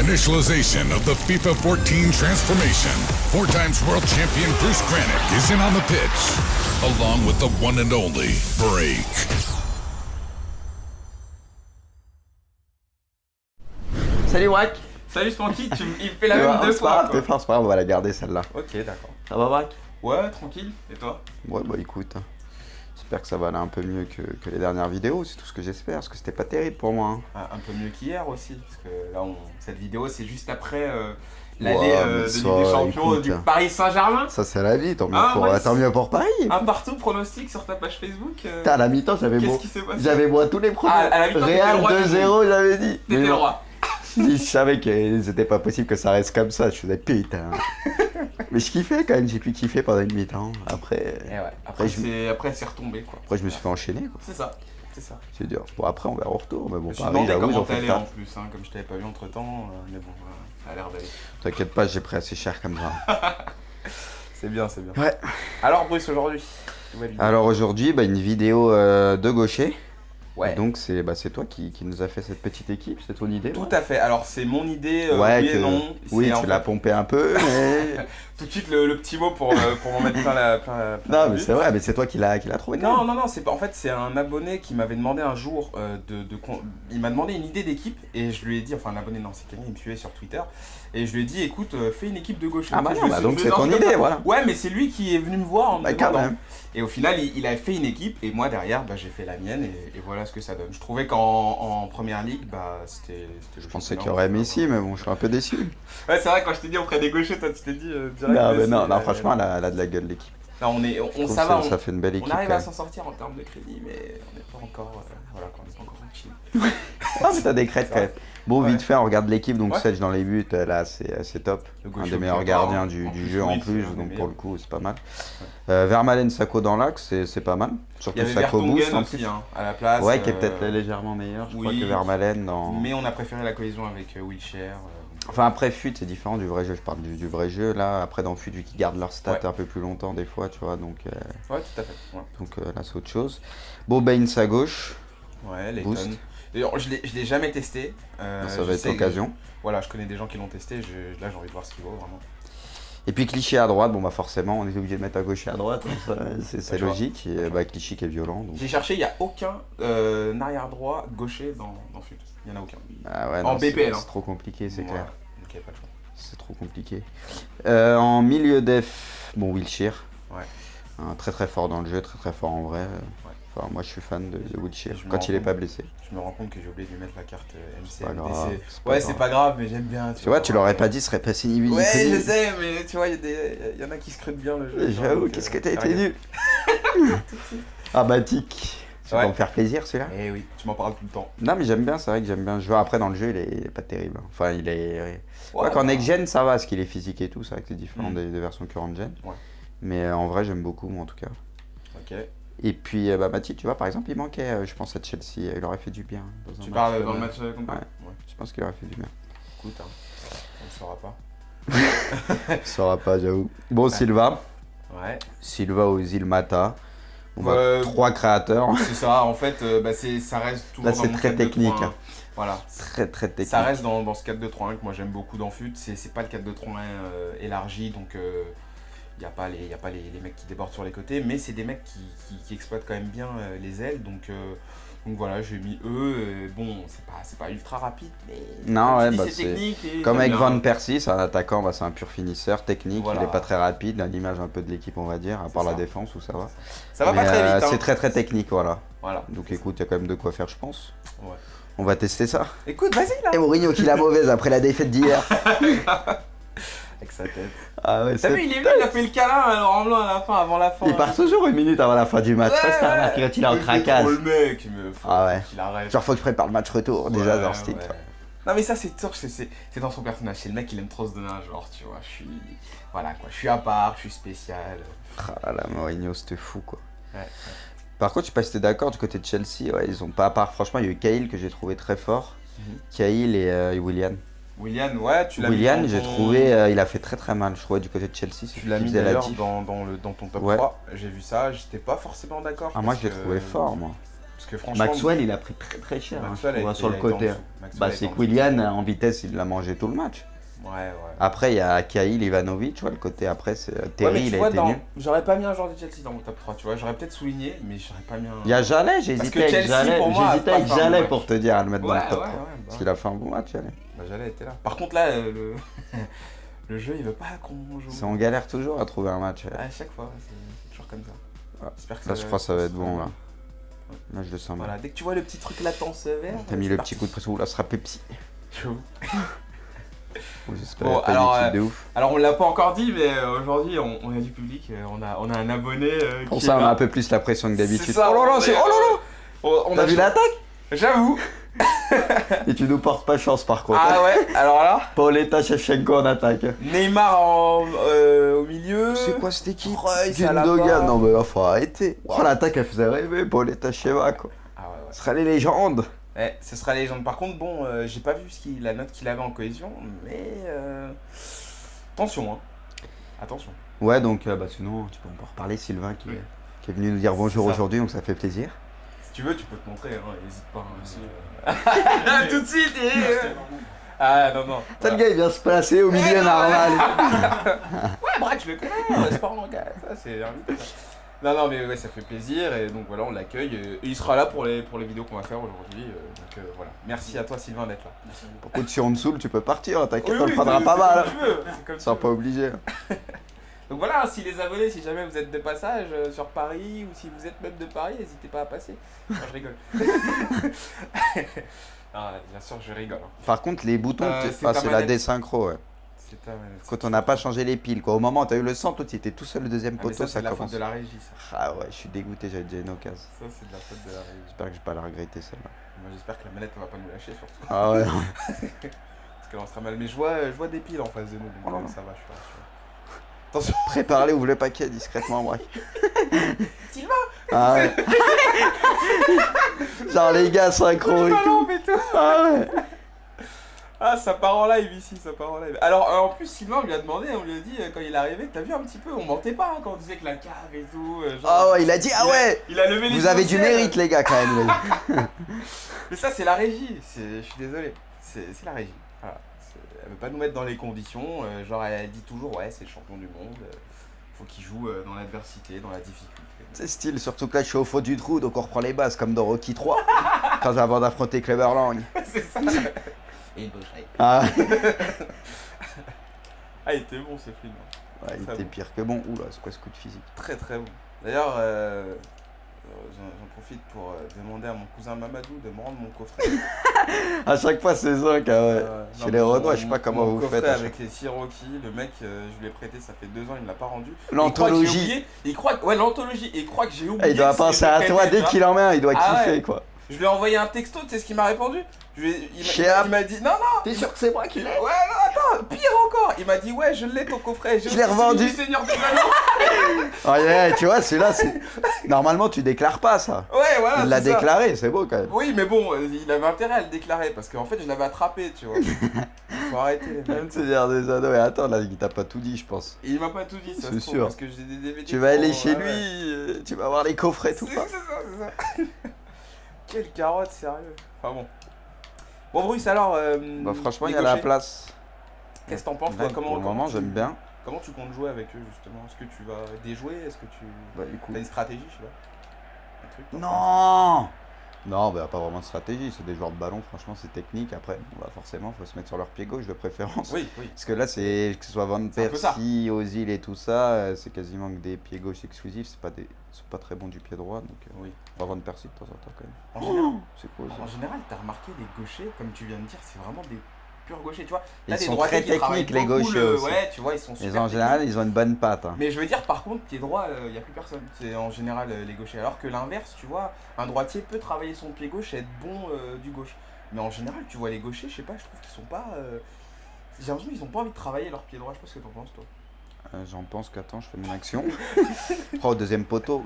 Initialization of the FIFA 14 transformation. 4 times world champion Bruce Granick is in on the pitch, along with the one and only Break. Salut Braque. Salut Spanky, il fait la même deux fois. T'es fort, c'est pas grave, on va la garder celle-là. Ok, d'accord. Ça va Braque? Ouais, tranquille. Et toi? Ouais, bah écoute, j'espère que ça va aller un peu mieux que les dernières vidéos, c'est tout ce que j'espère, parce que c'était pas terrible pour moi. Un peu mieux qu'hier aussi, parce que là, cette vidéo, c'est juste après l'allée de Ligue des Champions du Paris Saint-Germain. Ça c'est la vie, tant mieux pour Paris. Un partout pronostic sur ta page Facebook. À la mi-temps, j'avais moi tous les premiers. À la mi-temps, Real 2-0, j'avais dit. T'étais le roi. Je savais que c'était pas possible que ça reste comme ça, je faisais putain. Mais je kiffais quand même, j'ai pu kiffer pendant une mi-temps. Après, après c'est retombé quoi. Après je me suis fait enchaîner quoi. C'est ça. C'est dur. Bon après on verra au retour, mais bon je Paris j'avoue j'en fais en plus, hein, comme je t'avais pas vu entre temps, mais bon, ça a l'air d'aller. T'inquiète pas, j'ai pris assez cher comme ça. C'est bien. Ouais. Alors Bruce aujourd'hui. Alors aujourd'hui, une vidéo de gaucher. Ouais. Et donc c'est toi qui nous a fait cette petite équipe, c'est ton idée? Tout à fait, alors c'est mon idée, ouais, oui et non. Oui, tu l'as pompé un peu, mais... Tout de suite le petit mot pour m'en mettre plein la Non mais c'est vrai, mais c'est toi qui l'as trouvé. Non, c'est un abonné qui m'avait demandé un jour, il m'a demandé une idée d'équipe et je lui ai dit, enfin un abonné non, c'est quelqu'un qui me suivait sur Twitter, et je lui ai dit écoute, fais une équipe de gauche. Ah bah non, donc c'est ton idée, voilà. Ouais, mais c'est lui qui est venu me voir en me quand même. Et au final, il a fait une équipe et moi derrière, j'ai fait la mienne et voilà ce que ça donne. Je trouvais qu'en première ligue, c'était. Je pensais qu'il y aurait Messi, mais bon, je suis un peu déçu. Ouais, c'est vrai, quand je t'ai dit auprès des gauchers, toi tu t'es dit direct. Non, franchement, elle a de la gueule l'équipe. Ça fait une belle équipe. On arrive à s'en sortir en termes de crédit, mais on n'est pas encore. Voilà, on n'est pas encore tranquille. Ah, mais t'as des crêtes quand même. Bon, vite fait, on regarde l'équipe, donc Sedge dans les buts, là c'est top. Un des meilleurs gardiens du jeu en plus, donc pour le coup c'est pas mal. Vermaelen, Sako dans l'axe, c'est pas mal. Surtout Sako boost en plus. À la place. Ouais, qui est peut-être légèrement meilleur, je crois que Vermaelen dans... Mais on a préféré la cohésion avec Wilshere. Enfin après FUT c'est différent du vrai jeu, je parle du vrai jeu. Là après dans FUT vu qu'ils gardent leurs stats un peu plus longtemps des fois, tu vois, donc... Ouais, tout à fait. Ouais. Donc là c'est autre chose. Bon, Baines à gauche. Ouais, Layton. D'ailleurs, je l'ai jamais testé. Ça va être l'occasion. Voilà, je connais des gens qui l'ont testé, là j'ai envie de voir ce qu'il vaut vraiment. Et puis Clichy à droite, forcément on est obligé de mettre à gauche et à droite, c'est logique. Et Clichy qui est violent. Donc... J'ai cherché, il n'y a aucun arrière droit gaucher dans FUT. Il n'y en a aucun. Ah ouais, en BPL. C'est trop compliqué, c'est clair. Donc il n'y a pas de choix. C'est trop compliqué. En milieu def, Wilshere. Ouais. Très très fort dans le jeu, très très fort en vrai. Enfin, moi je suis fan de Wilshere quand il est pas blessé. Je me rends compte que j'ai oublié de lui mettre la carte MCMDC. C'est pas grave, mais j'aime bien. Tu vois, tu l'aurais pas dit, ce serait pas si nul. Ouais, je sais, mais tu vois, il y en a qui scrutent bien le jeu. J'avoue, qu'est-ce que t'as été nul. Ah bah tic. Ça va me faire plaisir celui-là. Eh oui, tu m'en parles tout le temps. Non mais j'aime bien, c'est vrai que j'aime bien le jeu. Après dans le jeu il est pas terrible. Enfin il est... qu'en next-gen ça va, parce qu'il est physique et tout, c'est vrai que c'est différent des versions current-gen. Ouais. Mais en vrai j'aime beaucoup moi en tout cas. Ok. Et puis Mathieu, tu vois par exemple il manquait, je pense à Chelsea, il aurait fait du bien. Tu parles dans le match contre ouais. Je pense qu'il aurait fait du bien. Écoute, on ne saura pas. On ne saura pas j'avoue. Bon Silva. Ouais. Silva ou Zilmata. Trois créateurs. C'est ça, en fait, ça reste toujours là, c'est très technique. Hein. Voilà. Très technique. Ça reste dans ce 4-2-3-1 que moi j'aime beaucoup dans FUT. C'est pas le 4-2-3-1 élargi, donc il n'y a pas les mecs qui débordent sur les côtés, mais c'est des mecs qui exploitent quand même bien les ailes. Donc voilà, j'ai mis eux. Bon, c'est pas ultra rapide, mais non, ouais, c'est technique. Comme avec Van Persie, c'est un attaquant, c'est un pur finisseur technique. Voilà. Il n'est pas très rapide, à l'image un peu de l'équipe, on va dire, à part la défense où ça va. Ça va pas très vite. C'est très technique, voilà. Donc écoute, il y a quand même de quoi faire, je pense. Ouais. On va tester ça. Écoute, vas-y là. Et Mourinho qui l'a mauvaise après la défaite d'hier. Avec sa tête. Ah ouais, t'as vu, il a fait le câlin à Laurent Blanc à la fin, avant la fin. Il part toujours une minute avant la fin du match. T'as remarqué quand il est en craquage. Le mec, faut qu'il arrête. Genre faut que je prépare le match retour, déjà dans ce titre. Non mais ça c'est dans son personnage, c'est le mec il aime trop se donner un genre, tu vois, je suis à part, je suis spécial. Ah là, Mourinho c'était fou quoi. Ouais. Par contre je sais pas si t'es d'accord, du côté de Chelsea, ils ont pas à part, franchement il y a eu Cahill que j'ai trouvé très fort. Cahill et Willian. Willian, ouais, tu l'as mis. Willian, j'ai trouvé, il a fait très mal, je trouvais, du côté de Chelsea. Tu l'as mis d'ailleurs dans ton top 3, j'ai vu ça, j'étais pas forcément d'accord. Ah, moi je l'ai trouvé fort, moi. Parce que franchement, Maxwell, il a pris très très cher, Maxwell je trouve, sur le a été en côté. dessous. Maxwell Bah, a été c'est en que dessous. Willian, en vitesse, il l'a mangé tout le match. Ouais. Après, il y a Kyle Ivanovic, tu vois, le côté après, c'est Terry, Ouais, mais il tu a vois, été nul. j'aurais pas mis un joueur de Chelsea dans mon top 3, tu vois. J'aurais peut-être souligné, mais j'aurais pas mis un. Il y a Jalais, Parce j'hésitais que avec Chelsea, Jalais, pour moi, j'hésitais a avec pas fait un Jalais bon pour match. te dire à le mettre dans le top 3. Bah, Parce qu'il a fait un bon match, Jalais. Bah, Jalais était là. Par contre, là, le jeu, il veut pas qu'on joue. On galère toujours à trouver un match. À chaque fois, c'est toujours comme ça. Ah. J'espère que Là, je crois que ça va être bon, là. Ouais. Là, je le sens bien. Voilà, dès que tu vois le petit truc latence vert. T'as mis le petit coup de pression, là, ce sera Pepsi. J'avoue. J'espère Bon, pas alors, une équipe de ouf. Alors on l'a pas encore dit, mais aujourd'hui on a du public, on a un abonné Pour qui ça, est on a là. un peu plus la pression que d'habitude. C'est ça, Oh là là, c'est... Oh là là On T'as vu l'attaque? J'avoue. Et tu nous portes pas chance par contre. Ah ouais, alors là, Pauletta Shevchenko en attaque. Neymar au milieu. C'est quoi cette équipe? Reus à la Gundogan, barre. non mais là, faut arrêter. Oh, l'attaque, elle faisait rêver, Pauletta Sheva, quoi. Ah ouais. Ce sera les légendes. Ouais, ce sera légende. Par contre, bon, j'ai pas vu la note qu'il avait en cohésion, mais attention, hein. Attention. Ouais, donc bah, sinon, tu peux en reparler, Sylvain qui est venu nous dire bonjour C'est ça. aujourd'hui, donc ça fait plaisir. Si tu veux, tu peux te montrer, hein, n'hésite pas. Hein, tout de suite. Ah non. T'as le gars, il vient se placer au milieu normal. Ouais, Braque, je le connais, c'est pas un gars, ça c'est un mythe, ça. Non, mais ouais, ça fait plaisir et donc voilà, on l'accueille et il sera là pour les vidéos qu'on va faire aujourd'hui. Donc voilà, merci à toi Sylvain d'être là. Par contre, si on te saoule, tu peux partir, t'inquiète, Oui, on le prendra c'est pas mal. comme tu veux, c'est comme Ils sont tu pas veux. obligés. Donc voilà, si les abonnés, si jamais vous êtes de passage sur Paris ou si vous êtes même de Paris, n'hésitez pas à passer. Non, je rigole. Ah, bien sûr, je rigole. Hein. Par contre, les boutons, c'est ta c'est la manette. désynchro, ouais. C'est ta manette. Quand on n'a pas changé les piles, quoi. Au moment où t'as eu le centre, toi, tu étais tout seul, le deuxième Ah, mais poteau, ça, c'est de la faute commence. de la régie, ça. Ah ouais, je suis dégoûté, j'avais déjà une occasion. Ça, c'est de la faute de la régie. J'espère que je vais pas la regretter celle-là. Moi, j'espère que la manette ne va pas nous lâcher, surtout. Ah ouais. Parce qu'elle en sera mal. Mais je vois des piles en face de nous, donc Oh là là. ça va, je suis rassuré. Attention. Préparez, ouvrez le paquet discrètement, braque. Sylvain. Ah ouais. Genre les gars synchro et tout. Ballon, mais tout. Ah ouais. Ah, ça part en live ici, ça part en live. Alors, en plus, Sylvain, on lui a demandé, on lui a dit, quand il est arrivé, t'as vu un petit peu, on mentait pas hein, quand on disait que la cave et tout. Genre, Ah ouais, il a dit, ah ouais. Il a levé les Vous avez yeux du au ciel. mérite les gars quand même. il a dit. Mais ça, c'est la régie, je suis désolé. C'est la régie. Voilà. Elle veut pas nous mettre dans les conditions. Genre, elle dit toujours, ouais, c'est le champion du monde. Faut qu'il joue dans l'adversité, dans la difficulté. C'est style, surtout que là je suis au fond du trou, donc on reprend les bases comme dans Rocky 3. Quand avant d'affronter Cleverlang. C'est ça. Et une boucherie. Ah, Ah, il était bon ce film. ouais, il Très était bon. pire que bon. Oula, c'est quoi ce coup de physique? Très très bon. D'ailleurs, j'en profite pour demander à mon cousin Mamadou de me rendre mon coffret. À chaque fois c'est ça, ouais. Chez les Renois, je sais pas comment mon vous coffret faites. à avec les Cherokee, le mec, je lui ai prêté, ça fait 2 ans, il me l'a pas rendu. L'anthologie. Il croit que ouais, l'anthologie. Et il croit que j'ai oublié. Il doit que penser c'est à prêté, toi tu dès vois. qu'il en met un, il doit Ah kiffer ouais. quoi. Je lui ai envoyé un texto, tu sais ce qu'il m'a répondu? Il Chiap. m'a dit non, T'es sûr que c'est moi qui l'ai? ouais, non, attends, pire encore. Il m'a dit ouais, je l'ai ton coffret. Je l'ai revendu. Du Seigneur des Anneaux. Oh yeah, tu vois, celui-là, c'est. Normalement, tu déclares pas ça. Ouais, voilà. Il l'a c'est ça. déclaré, c'est beau quand même. Oui, mais bon, il avait intérêt à le déclarer parce qu'en fait, je l'avais attrapé, tu vois. Faut arrêter les Même mecs. Seigneur des Anneaux. Et attends, là, il t'a pas tout dit, je pense. Et il m'a pas tout dit, ça C'est se trouve, sûr. parce que j'ai des DVD. Tu vas aller pour- chez ouais, ouais. lui, tu vas voir les coffrets, tout C'est ça. ça. Quelle carotte, sérieux. Enfin bon. Bon, Bruce, alors. Bah, franchement, il les y a la gauchers, place. Qu'est-ce que t'en penses, toi? Pour le moment, j'aime bien. Comment tu comptes jouer avec eux, justement? Est-ce que tu vas déjouer? Est-ce que tu. Bah, écoute. T'as une stratégie, je sais pas? Un truc, toi? Non! Non, bah, pas vraiment de stratégie. C'est des joueurs de ballon, franchement, c'est technique. Après, bah, forcément, faut se mettre sur leur pied gauche de préférence. Oui, oui. Parce que là, c'est que ce soit Van C'est un peu ça. Persie, Ozil et tout ça, c'est quasiment que des pieds gauche exclusifs. C'est pas très bon du pied droit. Donc, Oui. pas Van Persie de temps en temps quand même. En général, C'est quoi en ça? général, t'as remarqué les gauchers, comme tu viens de dire, c'est vraiment des purs gauchers, tu vois. T'as Ils des sont droitiers très qui travaillent techniques, les beaucoup gauchers le- aussi. Ouais, tu vois, ils sont super Mais en général, techniques. ils ont une bonne patte. Hein. Mais je veux dire, par contre, pied droit, il n'y a plus personne. C'est en général les gauchers. Alors que l'inverse, tu vois, un droitier peut travailler son pied gauche et être bon du gauche. Mais en général, tu vois les gauchers, je sais pas, je trouve qu'ils sont pas. J'ai l'impression qu'ils ont pas envie de travailler leur pied droit. Je sais pas ce que t'en penses, toi. J'en pense qu'attends, je fais mon action. Après, au deuxième poteau.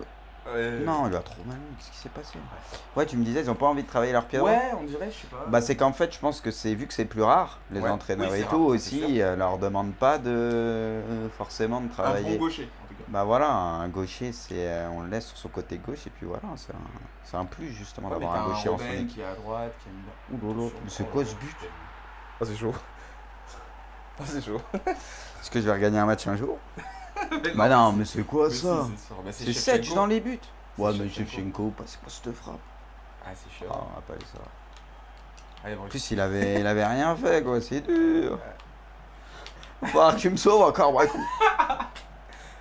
Non, il a trop mal. Qu'est-ce qui s'est passé? Ouais, tu me disais, ils ont pas envie de travailler leur pied droit. Ouais, on dirait, je sais pas. Bah, c'est qu'en fait, je pense que c'est vu que c'est plus rare, les Ouais. entraîneurs Oui, et c'est tout rare, ça, c'est aussi, leur demandent pas de forcément de un travailler. bon gaucher, en tout cas. Bah voilà, un gaucher, on le laisse sur son côté gauche et puis voilà, c'est un plus justement d'avoir un gaucher en son équipe. qui est à droite, qui aime bien. Ouh là là, mais c'est quoi ce but? Ah, c'est chaud. Ah, c'est chaud. Est-ce que je vais regagner un match un jour? Bah non, mais c'est quoi ça? C'est Sedge dans les buts. Ouais, mais Shevchenko, c'est quoi cette frappe? Ah, c'est chiant. Ah, on va pas aller ça. Allez, bon, En plus, il avait rien fait, quoi, c'est dur. Faut voir que tu me sauves encore, ouais.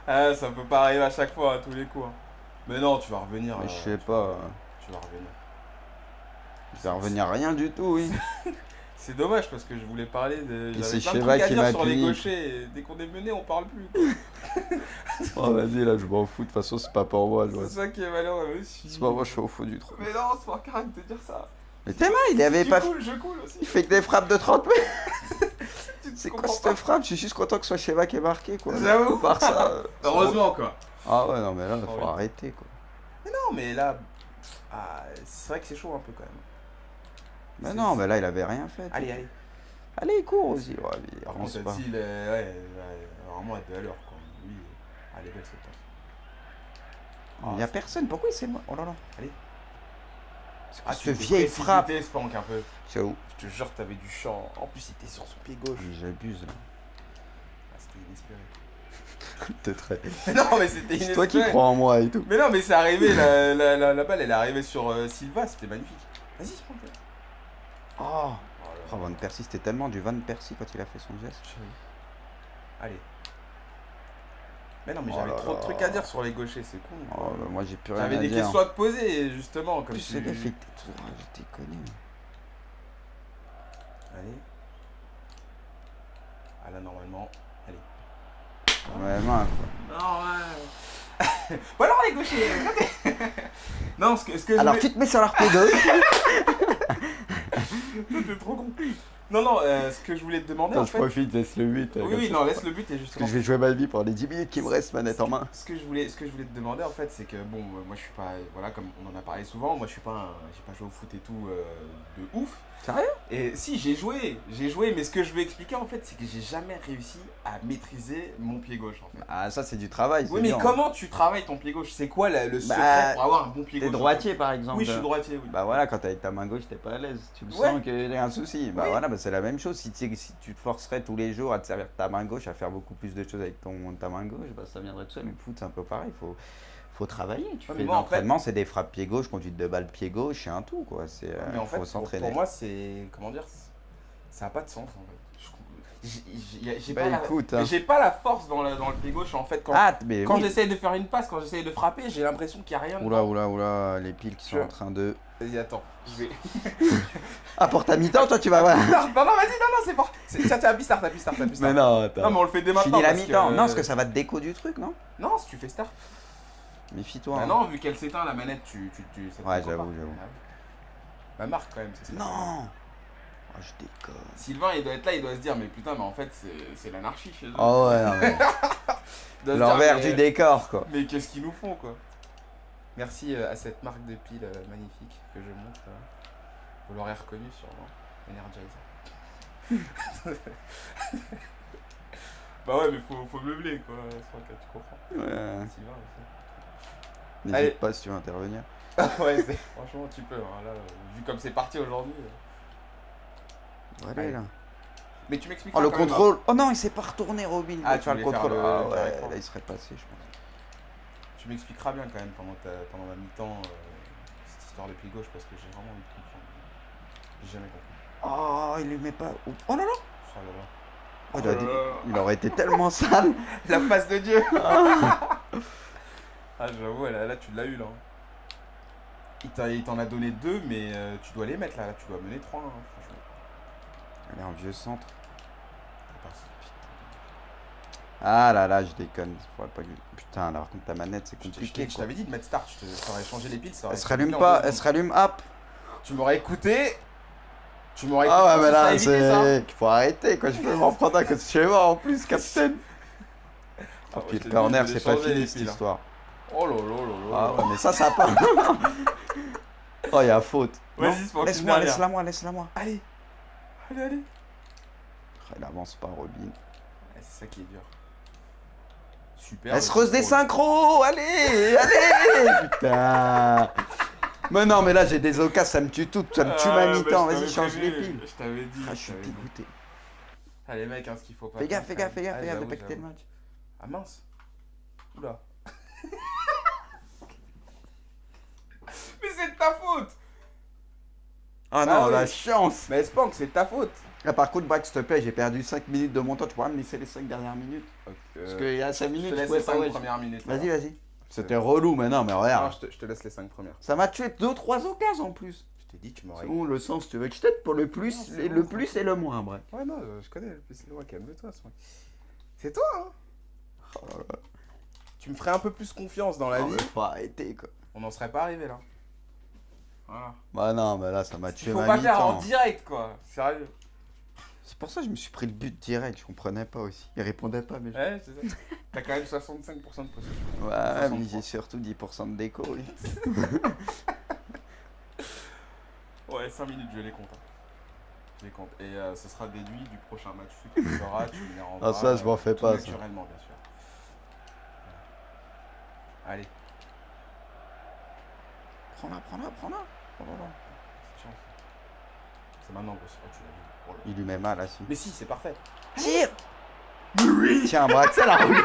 Ah, ça peut pas arriver à chaque fois, à tous les coups. Hein. Mais non, tu vas revenir. Mais je sais pas. Tu vas revenir. Ça va revenir rien du tout, oui. C'est dommage parce que je voulais parler de. C'est J'avais Sheva qui m'a sur les puni. gauchers. Et dès qu'on est mené, on parle plus. Quoi. Oh, vas-y, là, je m'en fous. De toute façon, c'est pas pour moi. C'est ça qui est malheureux aussi. C'est pas moi, je suis au fond du trou. Mais non, c'est pas carré de te dire ça. Mais t'es mal, il avait pas. Je coule aussi. Il fait que des frappes de 30 mètres. C'est quoi cette frappe? Je suis juste content que ce soit Sheva qui est marqué, quoi. J'avoue. Par ça. Heureusement, quoi. Ah ouais, non, mais là, faut oui. arrêter, quoi. Mais non, mais là. C'est vrai que c'est chaud un peu quand même. Mais non, mais là, il avait rien fait. Allez, allez. Allez, cours aussi. Ouais, il Par avance contre, pas. Thiel, vraiment être à l'heure, quoi. Lui, elle est belle cette passe. Il y a personne. Pourquoi il s'est. Oh là là. Allez. C'est quoi Tu cette vieille frappe? Spank un peu. Ciao. Je te jure que t'avais du champ. En plus, il était sur son pied gauche. J'abuse là. Ah, c'était inespéré. T'es très. Non, mais c'était inespéré. C'est toi qui crois en moi et tout. Mais non, mais c'est arrivé, la balle, elle est arrivée sur Silva, c'était magnifique. Vas-y, Spank. Oh. Oh, Van Persie, c'était tellement du Van Persie quand il a fait son geste. Allez. Mais non, mais Oh j'avais là trop de là. trucs à dire sur les gauchers, c'est con. Oh, bah, moi j'ai plus rien à J'avais dire. des questions à te poser, justement. Comme Plus ce tu... gars fait que t'es tout droit, je déconne. Allez. Ah là, normalement. Allez. Ouais, mince quoi. Non, ouais. Bon alors, les gauchers. Non, ce que je Alors voulais- tu te mets sur leur pied gauche. T'es trop con. Non, non, ce que je voulais te demander, en fait... profite, laisse le 8. Oui, oui, non, laisse le but et Parce justement... que je vais jouer ma vie pour les 10 minutes qui me restent, manette en main. Ce que je voulais te demander, en fait, c'est que, bon, moi, je suis pas... Voilà, comme on en a parlé souvent, moi, je suis pas j'ai pas joué au foot et tout de ouf. Sérieux? Et si, j'ai joué, mais ce que je veux expliquer, en fait, c'est que j'ai jamais réussi à maîtriser mon pied gauche, en fait. Ah, ça c'est du travail. Oui, mais comment tu travailles ton pied gauche? C'est quoi le secret Bah, pour avoir un bon pied T'es gauche? droitier par exemple. Oui, je suis droitier, oui. Bah voilà, quand t'es avec ta main gauche, t'es pas à l'aise. Tu le Ouais. sens qu'il y a un souci. Bah Oui. voilà, bah c'est la même chose. Si tu te forcerais tous les jours à te servir de ta main gauche, à faire beaucoup plus de choses avec ta main gauche, bah ça viendrait tout seul. Mais le foot, c'est un peu pareil. Faut travailler. Tu Ouais, fais mais moi, en l'entraînement, c'est des frappes pied gauche, conduite de balle pied gauche, et un tout quoi. C'est Mais en fait, faut s'entraîner. pour moi, c'est... Comment dire? Ça n'a pas de sens, en fait. J'ai Bah, pas, écoute, la... hein. j'ai pas la force dans le pied gauche, en fait. Quand, Mais quand oui. j'essaye de faire une passe, quand j'essaye de frapper, j'ai l'impression qu'il n'y a rien. Oula, oula, oula, les piles qui sont Je- en train de. Vas-y, attends. Je vais... Ah, pour ta mi-temps, toi tu vas voir. non, vas-y, non, c'est pas... Tiens, bistart. Mais non, attends. Non, mais on le fait dès maintenant. Finis la parce que- mi-temps. Non, parce que ça va te déco du truc, non? Non, si tu fais start. Méfie-toi. Bah hein. non, vu qu'elle s'éteint, la manette, ça te Ouais, déco j'avoue, pas. j'avoue. Ah oui. Bah, marque quand même, c'est ça. Non. Oh, je déconne. Sylvain, il doit être là, il doit se dire, mais putain, mais en fait, c'est l'anarchie chez eux. Oh ouais, non, mais... Il doit se dire, l'envers mais- du décor, quoi. Mais qu'est-ce qu'ils nous font, quoi? Merci à cette marque de pile magnifique que je montre. Vous l'aurez reconnu sûrement. Energizer. Bah ouais, mais faut meubler, quoi. Sur le cas, tu comprends. Ouais. Sylvain aussi. N'hésite Allez. pas si tu veux intervenir. Ouais, franchement, tu peux. Hein, là, vu comme c'est parti aujourd'hui. Voilà, Allez. là. Mais tu m'expliques Oh, le contrôle. Oh non, il s'est pas retourné, Robin. Ah, Il tu faire le voulais faire contrôle. le Ah carré ouais, écran. là, il serait passé, je pense. Tu m'expliqueras bien quand même pendant ma mi-temps cette histoire de pied gauche parce que j'ai vraiment envie de comprendre. J'ai jamais compris. Oh, il lui met pas. Oh là là. Oh là là. Oh, il aurait été tellement sale. La passe de Dieu. Ah j'avoue, là tu l'as eu là. Il t'en a donné 2 mais tu dois les mettre là, tu dois mener 3 hein, franchement. Allez, un vieux centre. C'est parti. Ah là là, je déconne. Faudrait pas que- Putain, là, par contre, ta manette, c'est compliqué. Je quoi. t'avais dit de mettre start, ça aurait changé les piles, ça aurait Elle se été rallume plié en pas, 2 elle se secondes. rallume, hop. Tu m'aurais écouté. Tu m'aurais écouté. Ah ouais, mais ça là, serait évité, ça. c'est. Il faut arrêter, quoi. Je peux m'en prendre un que chez moi en plus, capitaine. Ah Oh, ouais, puis je le t'ai corner, dit, je c'est voulais pas changer fini les cette piles, hein. histoire. Oh là là là là. Ah ouais, mais ça part. Oh, il y a faute. Vas-y, Non, c'est pour laisse-moi, finir, laisse-la moi, laisse-la moi. Allez. Allez. Oh, il avance pas, Robin. Ouais, c'est ça qui est dur. Super. Elle se creuse des synchros. Allez, allez. Putain. Mais non, mais là, j'ai des occasions, ça me tue tout. Ça me tue ma mi-temps. Vas-y, change les piles. Je t'avais dit. Ah, je suis dégoûté. Allez, mec, hein, ce qu'il faut pas. Fais gaffe, fais gaffe, fais gaffe, Ah, fais gaffe de j'avoue, pas quitter le j'avoue. match. Ah mince. Oula. Mais c'est de ta faute. Ah Ah non, oui. la chance. Mais Spank, c'est de ta faute. Là, par contre, Braque, s'il te plaît, j'ai perdu 5 minutes de mon temps. Tu pourras me laisser les 5 dernières minutes? Parce qu'il y a 5 je minutes, te je laisse pouvais les pas 5 ouais. premières minutes. Vas-y, alors. vas-y. C'était relou, mais non, mais Non, regarde. je te laisse les 5 premières. Ça m'a tué 2-3 occasions en plus. Je t'ai dit, tu C'est m'aurais. bon, le sens, tu veux que je t'aide pour le plus, Non, c'est le bon, plus et le moins, Braque. Ouais, non, je connais le plus. Ouais, calme-toi, Spank. C'est toi, hein. Oh là là. Tu me ferais un peu plus confiance dans la Non, vie. mais faut arrêter, quoi. On n'en serait pas arrivé là. Voilà. Bah non, mais là, ça m'a tué Il faut ma pas faire en mi-temps. direct, quoi. Sérieux. C'est pour ça que je me suis pris le but direct, je comprenais pas aussi. Il répondait pas, mais je... Ouais, c'est ça. T'as quand même 65% de possession. Ouais, mais 63. j'ai surtout 10% de déco. Oui. Ouais, 5 minutes, je les compte. Hein. Je les compte. Et ce sera déduit du prochain match foot que tu feras. Tu me les rendras. Ah, ça, je m'en fais tout pas, ça. naturellement, bien sûr. Voilà. Allez. Prends-la, prends-la, prends-la. Oh là là. Tiens. C'est maintenant, gros. Oh, tu l'as vu. Oh là. Il lui met mal, là, si. Mais si, c'est parfait. Tire. Tiens, Braque, ça la roule.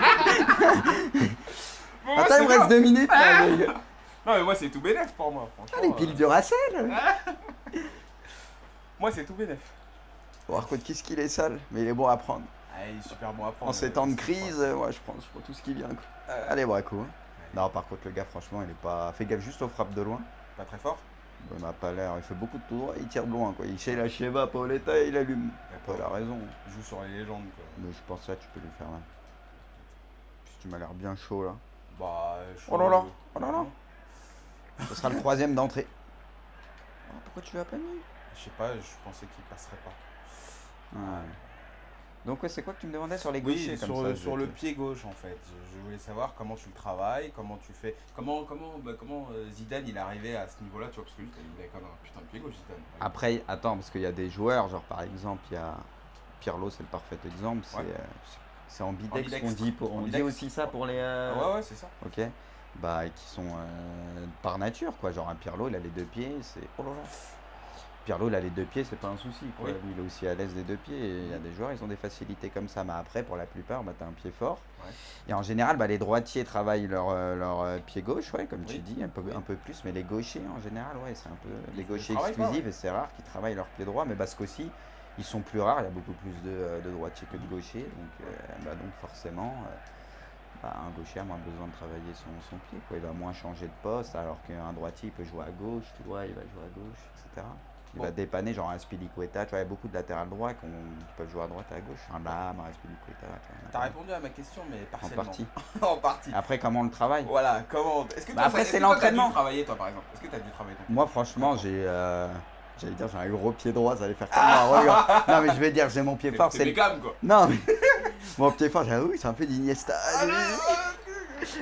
Bon, Attends, il me reste 2 minutes. Là, les gars. Non, mais moi, c'est tout bénef pour moi. Franchement, Ah, les piles du Racel. Moi, c'est tout bénef. Bon, par contre, qu'est-ce qu'il est sale, mais il est bon à prendre. Ah, il est super bon à prendre. En ces temps de crise, moi, je prends tout ce qui vient. Quoi. Allez, Braco. Hein. Non, par contre, le gars, franchement, il est pas. Fais gaffe juste aux frappes de loin. Pas très fort. Bon, il m'a pas l'air. Il fait beaucoup de tout droit, il tire de loin, quoi. Il chez la Sheba, Paoletta, il allume. D'accord. Il a raison. Il joue sur les légendes, quoi. Mais je pense que ça, tu peux lui faire mal. Puis tu m'as l'air bien chaud, là. Bah, je Oh là là, oh là là. Ce sera le 3ème d'entrée. Oh, pourquoi tu l'as pas mis? Je sais pas, je pensais qu'il passerait pas. Ouais. Donc, ouais, c'est quoi que tu me demandais sur les Oui, gauchers sur, comme ça, sur le pied gauche en fait. Je voulais savoir comment tu le travailles, comment tu fais. Comment Zidane il est arrivé à ce niveau-là, tu vois, parce que lui, il avait quand même un putain de pied gauche, Zidane. Après, attends, parce qu'il y a des joueurs, genre par exemple, il y a Pirlo, c'est le parfait exemple. Ouais. C'est ambidex Ambidextre. qu'on dit. On dit Ambidextre. aussi ça pour les. Ah ouais, c'est ça. Ok. Bah, qui sont par nature, quoi. Genre un Pirlo, il a les 2 pieds, c'est. Oh là là. Pirlo, il a les 2 pieds, c'est pas un souci, quoi. Oui. Lui, il est aussi à l'aise des 2 pieds. Et il y a des joueurs, ils ont des facilités comme ça. Mais après, pour la plupart, bah, t'as un pied fort. Ouais. Et en général, bah, les droitiers travaillent leur pied gauche, ouais, comme Oui. tu dis, Oui. un peu plus. Mais les gauchers, en général, ouais, c'est un peu des Ils gauchers travaillent pas, exclusifs et c'est rare qu'ils travaillent leur pied droit. Mais parce qu'aussi, ils sont plus rares. Il y a beaucoup plus de droitiers que de gauchers. Donc forcément, un gaucher a moins besoin de travailler son pied, quoi. Il va moins changer de poste, alors qu'un droitier, il peut jouer à gauche, tu vois, il va jouer à gauche, etc. Il Bon. va dépanner, genre un Spilicueta, tu vois, il y a beaucoup de latéral droit qui peuvent jouer à droite et à gauche. Un Lam, un Spilicueta. T'as répondu à ma question, mais En partiellement. partie. En partie. Après, comment on le travaille? Voilà, comment. Est-ce que Bah, toi, après, est-ce c'est que toi, l'entraînement. T'as dû travailler, toi, par exemple. Est-ce que t'as dû travailler ton Moi, franchement, j'allais dire, j'ai un gros pied droit, ça allait faire comme moi. Regarde. Non, mais je vais dire, j'ai mon pied fort, c'est le. Beckham, quoi. Non, mais. Mon pied fort, j'avoue, c'est un peu d'Iniesta.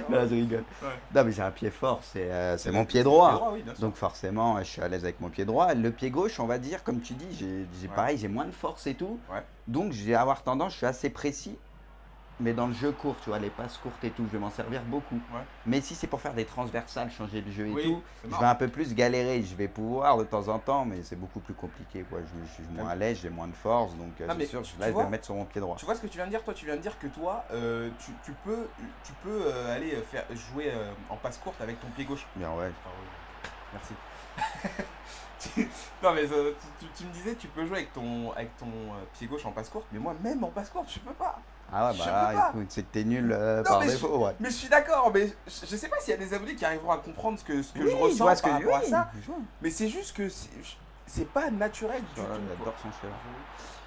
Là, je rigole. Ouais. Non, mais j'ai un pied fort, c'est mon pied droit. Oui, bien sûr. Donc forcément, je suis à l'aise avec mon pied droit. Le pied gauche, on va dire, comme tu dis, j'ai Ouais. pareil, j'ai moins de force et tout. Ouais. Donc je vais avoir tendance, je suis assez précis. Mais dans le jeu court, tu vois, les passes courtes et tout, je vais m'en servir beaucoup. Ouais. Mais si c'est pour faire des transversales, changer le jeu et Oui, tout, c'est je marrant. vais un peu plus galérer. Je vais pouvoir de temps en temps, mais c'est beaucoup plus compliqué, quoi. Je suis moins à l'aise, j'ai moins de force, donc Non, c'est mais sûr, tu là, je vois, vais me mettre sur mon pied droit. Tu vois ce que tu viens de dire? Toi, tu viens de dire que toi, tu peux aller faire jouer en passe courte avec ton pied gauche. Bien, ouais. Ah oui. Merci. Non mais tu me disais tu peux jouer avec ton pied gauche en passe courte, mais moi même en passe courte je peux pas. Ah ouais, Je peux bah pas. écoute, c'est que t'es nul par mais défaut, ouais. Mais je suis d'accord, mais je sais pas s'il y a des abonnés qui arriveront à comprendre ce que Oui, je ressens vois ce par que rapport à oui, ça, je vois. mais c'est juste que c'est pas naturel du Voilà, tout. quoi. j'adore son cheveu.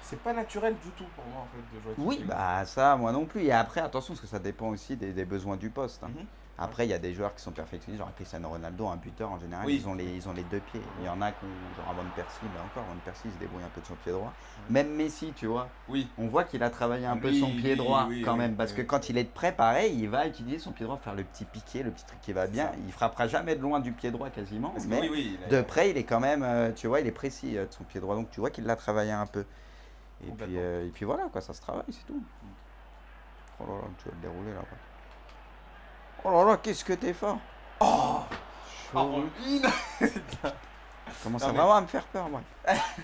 C'est pas naturel du tout pour moi en fait de jouer avec ton Oui, pied bah ça, moi non plus. Et après, attention, parce que ça dépend aussi des besoins du poste. Hein. gauche. Mhm. Après, il y a des joueurs qui sont perfectionnés, genre Cristiano Ronaldo, un buteur en général, Oui. ils ont les 2 pieds. Il y en a qui ont, genre Van Persie, mais encore, Van Persie, il se débrouille un peu de son pied droit. Même Messi, tu vois, Oui. on voit qu'il a travaillé un peu Oui, son pied oui, droit oui, quand oui, même, parce oui. que quand il est prêt, pareil, il va utiliser son pied droit pour faire le petit piqué, le petit truc qui va bien. ça. Il frappera jamais de loin du pied droit quasiment, Parce que mais oui, de près, il est quand même, tu vois, il est précis de son pied droit, donc tu vois qu'il l'a travaillé un peu. Et Complètement. puis voilà, quoi, ça se travaille, c'est tout. Oh là là, tu vas le dérouler là, quoi. Oh là là, qu'est-ce que t'es fort. Oh Chaud. une Commence Non, mais- vraiment à me faire peur, moi.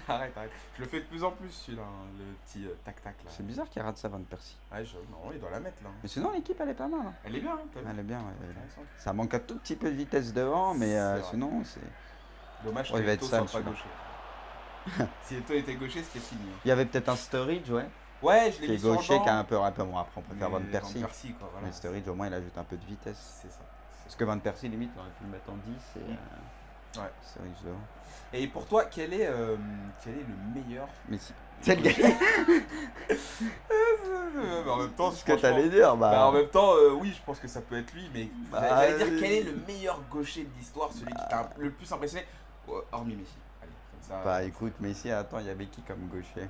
Arrête. Je le fais de plus en plus, celui-là, hein, le petit tac-tac là. C'est bizarre qu'il rate ça, Van Persie. Ouais, non, il doit la mettre là. Mais sinon, l'équipe, elle est pas mal. Hein. Elle est bien, hein, t'as vu. Elle est bien, ouais. Intéressant. Ça manque un tout petit peu de vitesse devant, mais C'est vrai. sinon, c'est... Dommage Ouais, il va que être Eto'o soit sale, pas gaucher. Si Eto'o était gaucher, c'était fini. Hein. Il y avait peut-être un Sturridge, ouais. Ouais, je l'ai Qui est mis sur le gaucher, banc, qui a un peu... Bon, après, on préfère Van mais Persie. Van Persie, quoi, voilà. Mais Sturridge, au moins, il ajoute un peu de vitesse. C'est ça. Parce que Van Persie, limite, on aurait pu le mettre en 10 et... Ouais. Sturridge devant. Et pour toi, quel est le meilleur Mais si... C'est le gars... En même temps, Ce que t'allais dire, en même temps, oui, je pense que ça peut être lui, mais Bah, j'allais dire quel est le meilleur gaucher de l'histoire, celui qui t'a le plus impressionné, hormis Messi. Allez, comme ça. Bah écoute, Messi, attends, il y avait qui comme gaucher?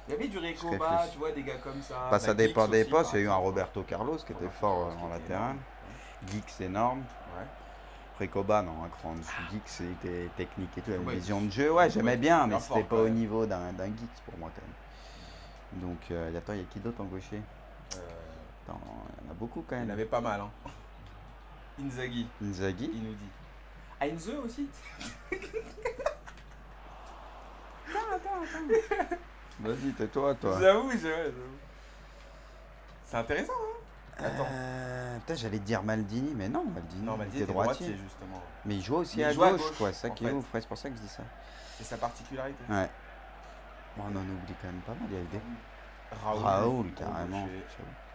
Il y avait du Recoba, réfléchis. tu vois, des gars comme ça. Bah, ça Giggs dépend des aussi, postes, par il y a eu un exemple. Roberto Carlos qui était Roberto fort Carlos en qui était latéral. énorme. Giggs énorme. Ouais. Recoba, non, un cran en dessous. Giggs, c'était technique et tout, il avait une Ouais, vision de jeu. Ouais, j'aimais ouais, bien, mais bien c'était fort, pas quand au même. niveau d'un Giggs pour moi quand même. Donc, attends, il y a qui d'autre en gaucher? Attends, il y en a beaucoup quand Il y en même. avait pas mal, hein. Inzaghi, Inzaghi. il nous dit. Heinze aussi. Vas-y, tais-toi, toi. J'avoue. C'est intéressant, hein. Attends. Putain, j'allais te dire Maldini, mais non, Maldini, Non, il Maldini était était droitier. droitier, justement. Mais il jouait aussi Mais à il jouait à gauche, gauche, quoi. C'est ça en qui est fait. ouf, ouais, c'est pour ça que je dis ça. C'est sa particularité. Ouais. Bon, on en oublie quand même pas mal, il y a eu des... Raoul, Raoul, gros carrément. gaucher.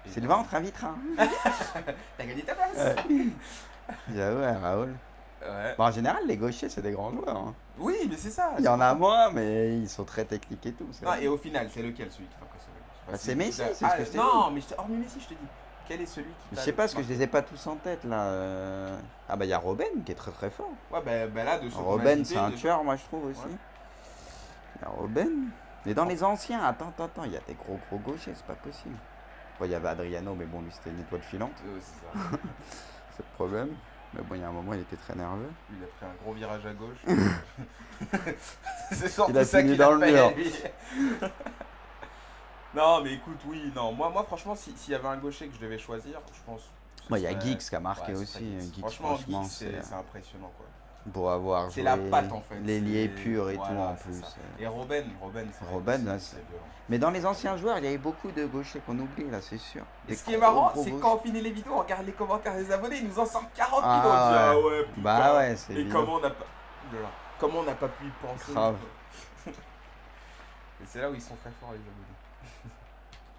Et Sylvain, on te réinvitera. T'as gagné ta place. J'avoue, ouais, Raoul. Ouais. Bon, en général, les gauchers, c'est des grands joueurs. Hein. Oui, mais c'est ça. Il y en a moins, mais ils sont très techniques et tout. c'est Ah, vrai. et au final, c'est lequel celui qui t'a impressionné? Bah, c'est Messi, c'est ce que je t'ai Non, mais hormis Messi, je te dis. Quel est celui qui Je t'a sais le pas, plus parce que je marqué? les ai pas tous en tête là. Ah bah il y a Robben qui est très très fort. Ouais, bah là, de ce qu'on a Robben, cité, c'est un de- tueur, moi je trouve aussi. Ouais. Il y a Robben. Mais dans les anciens, attends, il y a des gros gauchers, c'est pas possible. Bon, il y avait Adriano, mais bon, lui c'était une étoile filante, C'est ça. c'est le problème. Mais bon, il y a un moment, il était très nerveux. Il a pris un gros virage à gauche. C'est surtout Il a ça fini qu'il dans a le fait, mur. lui. Non, mais écoute, oui, non. Moi franchement, s'il y avait un gaucher que je devais choisir, je pense. ce Bon, il y a serait- Giggs qui a marqué ce aussi. serait Giggs. Giggs, Franchement, franchement, Giggs, c'est c'est impressionnant, quoi. pour avoir C'est joué la patte, en fait. l'ailier C'est- pur et voilà, tout en c'est plus. ça. Et Robben, c'est vrai Robben, que là, c'est violent. Mais dans les anciens joueurs, il y avait beaucoup de gauchers qu'on oublie là, c'est sûr. Et Des ce qui est gros, marrant, gros c'est gauchers. quand on finit les vidéos, on regarde les commentaires des abonnés, ils nous en sortent 40 Ah vidéos. On dit, ah ouais. ouais, putain. Bah ouais, c'est Et évident. comment on n'a pas. Oulala. Comment on n'a pas pu y penser. Grave. Et c'est là où ils sont très forts, les abonnés.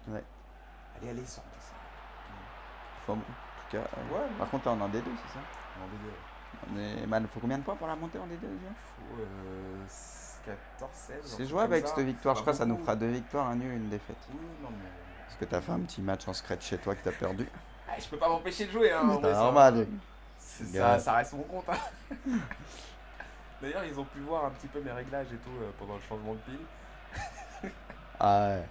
Ouais. Allez, sors de ça. Faut- en tout cas, Ouais, par contre, t'es en D2, c'est ça? Non, désolé. On est mal. Faut combien de points pour la montée en D2 déjà? Faut 14, 16. C'est jouable avec cette victoire. Je Pas crois que ça nous beaucoup. fera 2 victoires, un nul, une défaite. Oui, non, mais. Parce que t'as fait un petit match en scratch chez toi que t'as perdu. Ah, je peux pas m'empêcher de jouer, hein. Mais en vrai, t'as ça- normal. c'est Gars. ça reste mon compte. Hein. D'ailleurs, ils ont pu voir un petit peu mes réglages et tout pendant le changement de pile. Ah ouais.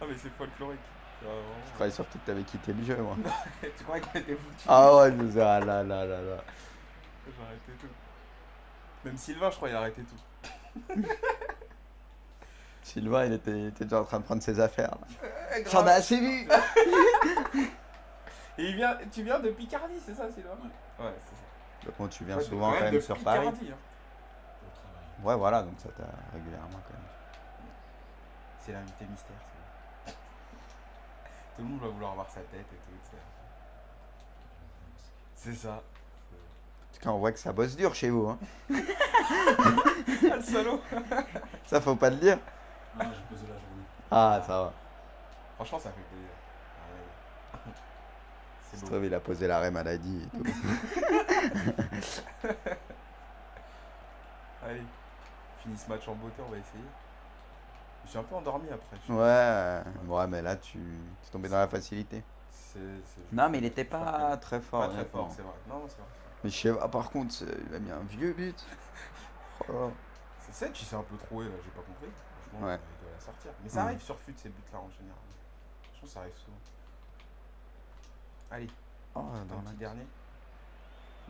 Ah, mais c'est folklorique. C'est vraiment- Je croyais surtout que t'avais quitté le jeu, moi. Tu croyais qu'on était foutus? Ah ouais, je nous ai. Ah là là là là. J'ai arrêté tout. Même Sylvain, je crois, il a arrêté tout. Sylvain, il était déjà en train de prendre ses affaires. là. Grave. J'en ai assez vu. Et tu viens de Picardie, c'est ça, Sylvain? Ouais, c'est ça. Donc bon, tu viens Ouais, souvent quand de même sur Paris. Picardie, hein. Ouais, voilà, donc ça t'a régulièrement quand même. C'est l'invité mystère, c'est vrai. Tout le monde va vouloir voir sa tête et tout, etc. C'est ça. En tout cas, on voit que ça bosse dur chez vous. Hein. Ah, le salaud. Ça, faut pas le dire. Ah, j'ai posé la journée. Ah, ça va. Franchement, ça fait plaisir. Ah, ouais. C'est Se beau. trouve, il a posé l'arrêt maladie et tout. Allez, finis ce match en beauté, on va essayer. Je me suis un peu endormi après. Ouais, mais là, tu es tombé dans la facilité. C'est- Non, mais il était pas très fort. Pas très honnêtement. fort, c'est vrai. Non, c'est vrai. Mais je sais pas, par contre, il a mis un vieux but. Oh. C'est Sedge, il s'est un peu troué là, j'ai pas compris. Franchement, Ouais. il doit la sortir. Mais ça Ouais. arrive sur fut ces buts là en général. Je trouve que ça arrive souvent. Allez, Oh, un dans la- petit dernier.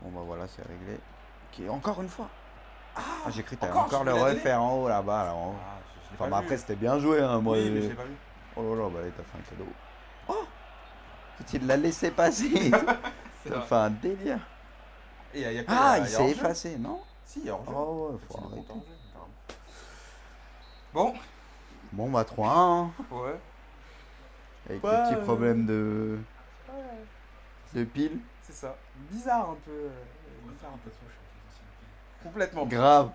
Bon, bah voilà, c'est réglé. Ok, encore une fois. Ah, j'ai cru que t'allais encore, encore je le voulais la donner. refaire en haut là-bas. Là, en haut. Ah, je l'ai Enfin, pas bah, vu. après, c'était bien joué. Hein, moi, Oui, mais je l'ai pas vu. Oh là là, bah là, t'as fait un cadeau. Oh, il l'a laissé passer. Ça fait un délire. Et y a Ah, il y a s'est hors-jeu. effacé, non? Si, il y a hors-jeu. Oh ouais, faut C'est arrêter. hors-jeu, apparemment. Bon, Bon, bah 3-1, hein, ouais. avec Ouais, le petit problème de pile. C'est ça. Bizarre un peu. Bizarre un peu. Complètement. Grave.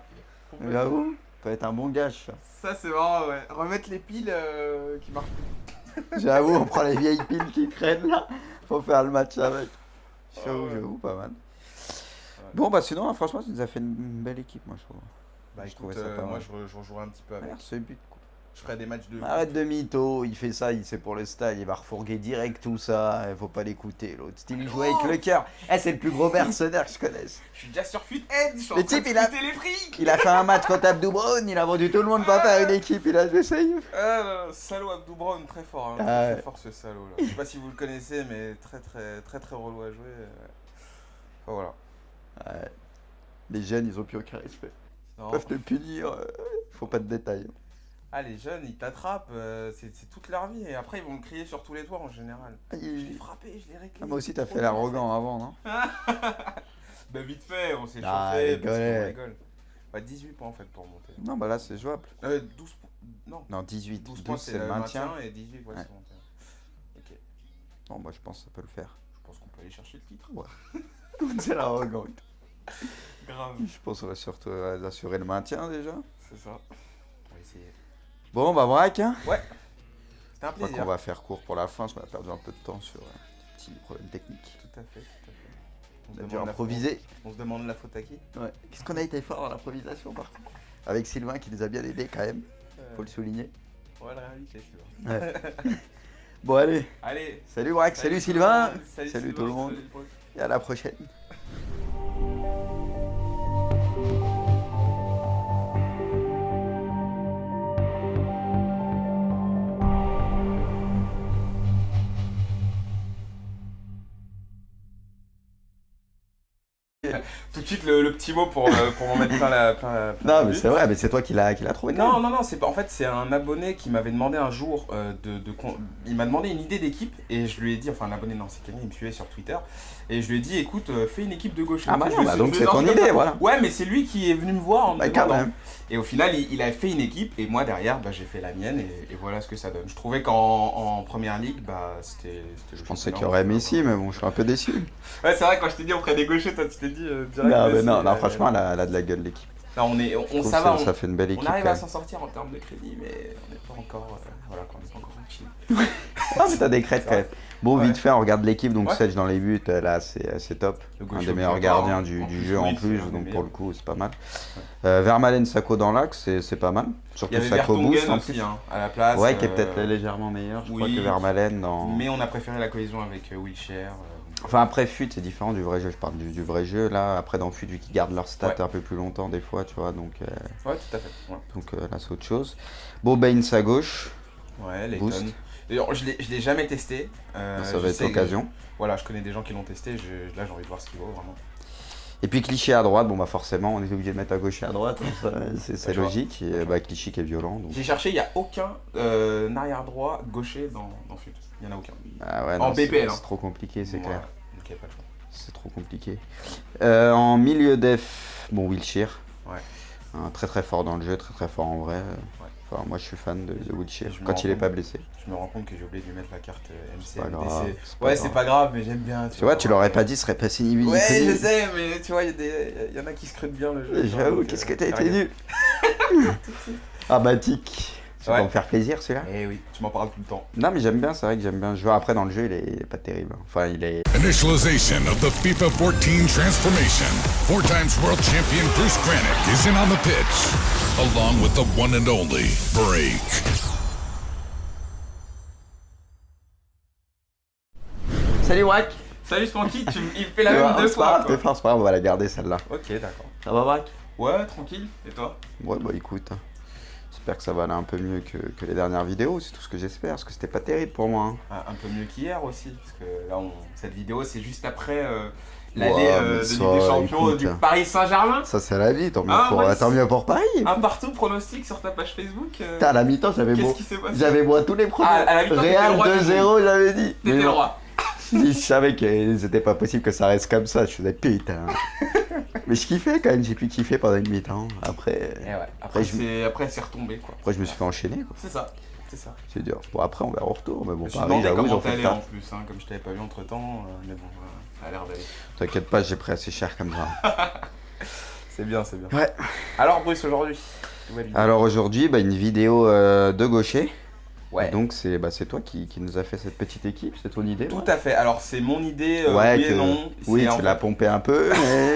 Complètement. J'avoue, peut être un bon gage, ça. Ça, c'est marrant, ouais. Remettre les piles qui marchent plus. J'avoue, on prend les vieilles piles qui traînent là. Faut faire le match avec. J'avoue, ouais. j'avoue, pas mal. Bon, bah sinon, hein, franchement, tu nous as fait une belle équipe, moi, je trouve. Bah Je écoute, trouvais ça pas moi mal. je rejouerai un petit peu avec. Regarde ce but, quoi. Je ferai des matchs de. Arrête de mytho, il fait ça, c'est pour le stade, il va refourguer direct tout ça, faut pas l'écouter l'autre. Il joue avec le cœur. Eh, c'est le plus gros mercenaire que je connaisse. Je suis déjà sur Futhead, je suis en Le train type, de il a- fuiter les prix. Il a fait un match contre Abdou Brown, il a vendu tout le monde pour faire une équipe, il a joué save. Salaud Abdou Brown, très fort, hein. Ah très ouais. fort ce salaud là. Je sais pas si vous le connaissez, mais très relou à jouer. Enfin voilà. Ouais. Les jeunes, ils ont plus aucun respect. Ils Non. peuvent te punir, faut pas de détails. Ah, les jeunes, ils t'attrapent, c'est toute leur vie, et après ils vont me crier sur tous les toits en général. Ah, Je l'ai frappé, je l'ai réclamé. Ah, moi aussi, t'as fait l'arrogant avant, non? Bah vite fait, on s'est Ah, chauffé, parce rigolez. qu'on rigole. Bah 18 points en fait pour monter. Non, bah là, c'est jouable. 12 points, non. Non, 18. 12 points 12, c'est c'est le le maintien. et 18 ouais, Ouais. c'est le maintien. Ok, Bon, bah, je pense que ça peut le faire. je pense qu'on peut aller chercher le titre. C'est l'arrogant. Grave. Je pense qu'on va surtout assurer le maintien déjà. C'est ça. On va essayer. Bon, bah, braque, hein. C'était un Je crois plaisir. qu'on va faire court pour la fin, parce qu'on a perdu un peu de temps sur des petits problèmes techniques. Tout à fait, tout à fait. On a se dû demande la improviser. faute- On se demande la faute à qui Ouais. Qu'est-ce qu'on a été fort dans l'improvisation, par contre. Avec Sylvain qui nous a bien aidés quand même, faut le souligner. Ouais, la réalité, tu vois. Ouais. Bon, allez. Allez. Salut Braque, salut tout le Sylvain. monde, Salut Sylvain, tout le monde. salut Paul. Et à la prochaine. Tout de suite le petit mot pour m'en mettre plein la Non, mais vue. c'est vrai, mais c'est toi qui l'as trouvé. quand même. Non, c'est pas. En fait, c'est un abonné qui m'avait demandé un jour il m'a demandé une idée d'équipe et je lui ai dit, enfin un abonné, non, c'est quelqu'un, il me suivait sur Twitter et je lui ai dit, écoute, fais une équipe de gauche. Ah bah Je non, le bah sais- donc je c'est le ton lance comme idée, ça. voilà. Ouais, mais c'est lui qui est venu me voir en me Bah quand demandant. même. Et au final, il a fait une équipe et moi derrière, bah, j'ai fait la mienne et voilà ce que ça donne. Je trouvais qu'en première ligue, bah c'était. Je pensais qu'il y aurait Messi, mais bon, je suis un peu déçu. Ouais, c'est vrai, quand je t'ai dit on ferait des gauchers, toi tu t'es dit direct. Non, mais Messi, non, ouais, franchement, ouais. elle a de la gueule l'équipe. Là, on Je trouve ça va, ça fait une belle équipe. on arrive quand à même. s'en sortir en termes de crédit, mais on n'est pas encore. Voilà, quoi, on n'est pas encore tranquille. Ah, mais t'as des crêtes quand même. Bon, Ouais. vite fait, on regarde l'équipe, donc Ouais. Sedge dans les buts, là, c'est top. Le Un gaucher des meilleurs obligatoire, gardiens hein. du En plus, jeu en oui, plus, c'est un des donc pour meilleurs. le coup, c'est pas mal. Vermaelen, Sako dans l'axe, c'est pas mal. Il y Surtout avait Sako boost Vertonghen en aussi plus. hein, à la place. Ouais, qui est peut-être légèrement meilleur, je crois, oui. que Vermaelen dans. Mais on a préféré la cohésion avec Wilshere. Enfin, après FUT, c'est différent du vrai jeu. Je parle du vrai jeu. Là, après, dans FUT, vu qu'ils gardent leurs stats Ouais. un peu plus longtemps, des fois, tu vois, donc Ouais, tout à fait. là, c'est autre chose. Bon, Baines à gauche, Ouais, Boost. Layton. D'ailleurs, je l'ai jamais testé. ça je va être sais que- l'occasion. Voilà, je connais des gens qui l'ont testé. Là, j'ai envie de voir ce qu'il vaut vraiment. Et puis Clichy à droite, bon, bah forcément, on est obligé de mettre à gauche et à droite, hein, c'est Ouais, je vois. logique. Et bah, Clichy qui est violent. Donc... J'ai cherché, il n'y a aucun arrière droit gaucher dans FUT. Il n'y en a aucun. Ah ouais, En non, c'est- BPL, hein. c'est trop compliqué, c'est Ouais, clair. donc il n'y a pas de choix. C'est trop compliqué. En milieu def, bon, Wilshere. Ouais. Très très fort dans le jeu, très très fort en vrai. Enfin, moi je suis fan de Wilshere Je me quand rends il est compte. pas blessé. Je me rends compte que j'ai oublié de lui mettre la carte pas MCMDC. grave, Ouais, c'est pas grave, mais j'aime bien. Tu vois, tu l'aurais pas dit, ce serait pas si nul. Ouais, je sais, mais tu vois, il y en a qui scrutent bien le jeu. J'avoue, donc, qu'est-ce que t'as été regarde. nul. Ah bah tic, ça va Ouais. me faire plaisir celui-là. Eh oui, tu m'en parles tout le temps. Non mais j'aime bien, c'est vrai que j'aime bien. Je vois après dans le jeu, il est pas terrible. Enfin, il est... Initialization of the FIFA 14 transformation. 4 times world champion Bruce Granick is in on the pitch, along with the one and only Break. Salut Braque. Salut Spanky, il fait la même deux C'est pas fois. grave, t'es fort, c'est pas grave, on va la garder celle-là. Ok, d'accord. Ça va Braque? Ouais, tranquille. Et toi? Ouais bah écoute, j'espère que ça va aller un peu mieux que les dernières vidéos, c'est tout ce que j'espère, parce que c'était pas terrible pour moi. Hein. Un peu mieux qu'hier aussi, parce que là, cette vidéo, c'est juste après l'allée Ouais, mais de ça, Ligue des Champions écoute, du Paris Saint-Germain. Ça c'est la vie, tant mieux, Ah, pour, ouais, tant mieux pour Paris. Un partout pronostic sur ta page Facebook. Putain, à la mi-temps, Qu'est-ce qui s'est passé? j'avais moi tous les premiers. Ah, à la mi-temps, t'étais le Real roi du 2-0, j'avais dit. T'étais Mais le bon. roi. Je savais que c'était pas possible que ça reste comme ça. Je faisais putain. Mais je kiffais quand même, j'ai pu kiffer pendant une mi-temps. Après, Et ouais. Après, c'est retombé quoi. après, je me suis fait enchaîner. Quoi. C'est ça. C'est ça. C'est dur. Bon, après, on verra au retour. Mais bon, Je me suis Paris, demandé j'avoue, ils comment ont fait le t'allais en taf. plus, hein, comme je t'avais pas vu entre temps. Mais bon, ça a l'air d'aller. T'inquiète pas, j'ai pris assez cher comme ça. C'est bien, c'est bien. Ouais. Alors, Bruce, aujourd'hui nouvelle vidéo. Alors aujourd'hui, une vidéo de gaucher. Ouais. Et donc c'est toi qui nous a fait cette petite équipe, c'est ton idée? Tout à fait. Alors, c'est mon idée, Ouais, oui et non. oui, C'est en tu l'as fait- pompé un peu, mais